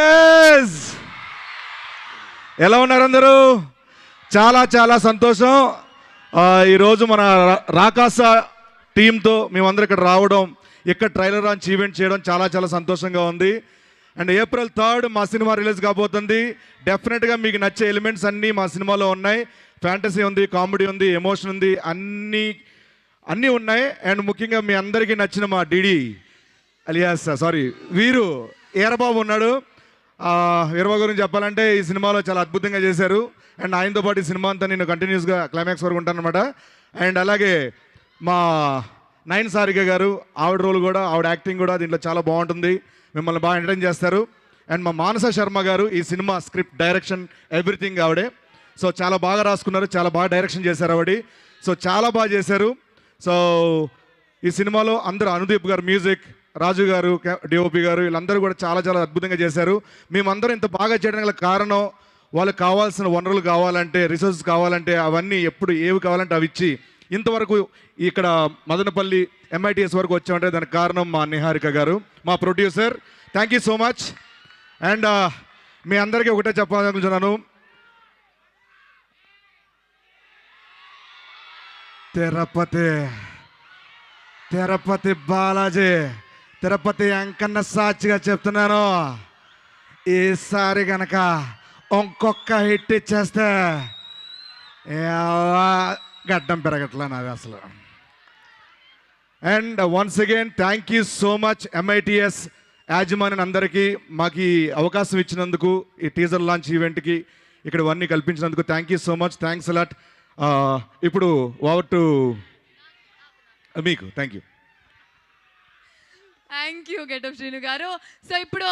Yes. ఎలా ఉన్నారు అందరూ? చాలా చాలా సంతోషం. ఈరోజు మన రాకాస టీంతో మేమందరం ఇక్కడ రావడం, ఇక్కడ ట్రైలర్ లాంచ్ ఈవెంట్ చేయడం చాలా చాలా సంతోషంగా ఉంది. అండ్ April 3 మా సినిమా రిలీజ్ కాబోతుంది. డెఫినెట్గా మీకు నచ్చే ఎలిమెంట్స్ అన్నీ మా సినిమాలో ఉన్నాయి. ఫ్యాంటసీ ఉంది, కామెడీ ఉంది, ఎమోషన్ ఉంది, అన్నీ ఉన్నాయి. అండ్ ముఖ్యంగా మీ అందరికీ నచ్చిన మా డిడి అలియాస్ వీరు ఈరబాబు ఉన్నాడు. వీరబాబు గురించి చెప్పాలంటే ఈ సినిమాలో చాలా అద్భుతంగా చేశారు. అండ్ ఆయనతో పాటు ఈ సినిమా అంతా నేను కంటిన్యూస్గా క్లైమాక్స్ వరకు ఉంటానన్నమాట. అండ్ అలాగే మా నయన్ సారిక గారు, ఆవిడ రోల్ కూడా, ఆవిడ యాక్టింగ్ కూడా దీంట్లో చాలా బాగుంటుంది. మిమ్మల్ని బాగా ఎంటర్టైన్ చేస్తారు. అండ్ మా మానస శర్మ గారు ఈ సినిమా స్క్రిప్ట్, డైరెక్షన్, ఎవ్రీథింగ్ ఆవిడే. సో చాలా బాగా రాసుకున్నారు, చాలా బాగా డైరెక్షన్ చేశారు ఆవిడ. సో చాలా బాగా చేశారు. సో ఈ సినిమాలో అందరూ, అనుదీప్ గారు మ్యూజిక్, రాజు గారు డిఓపి గారు, వీళ్ళందరూ కూడా చాలా చాలా అద్భుతంగా చేశారు. మేమందరం ఇంత బాగా చేయడానికి గల కారణం, వాళ్ళకి కావాల్సిన వనరులు కావాలంటే, రిసోర్సెస్ కావాలంటే అవన్నీ ఎప్పుడు ఏవి కావాలంటే అవి ఇచ్చి ఇంతవరకు ఇక్కడ మదనపల్లి MITS వరకు వచ్చామంటే దానికి కారణం మా నిహారిక గారు, మా producer. Thank you so much. And మీ అందరికీ ఒకటే చెప్పాలనుకుంటున్నాను, తిరుపతి బాలాజీ, తిరుపతి వెంకన్న సాక్షిగా చెప్తున్నాను, ఈసారి కనుక ఇంకొక హిట్ ఇచ్చేస్తే గడ్డం పెరగట్లా నాది అసలు. And once again thank you so much MITS యాజమాన్యం అందరికీ మాకు ఈ అవకాశం ఇచ్చినందుకు, ఈ టీజర్ లాంచ్ ఈవెంట్కి ఇక్కడ ఇవన్నీ కల్పించినందుకు thank you so much. Thanks a lot. ఇప్పుడు ఓవర్ టు మీకు. థ్యాంక్ యూ గెటప్ శ్రీను గారు. సో ఇప్పుడు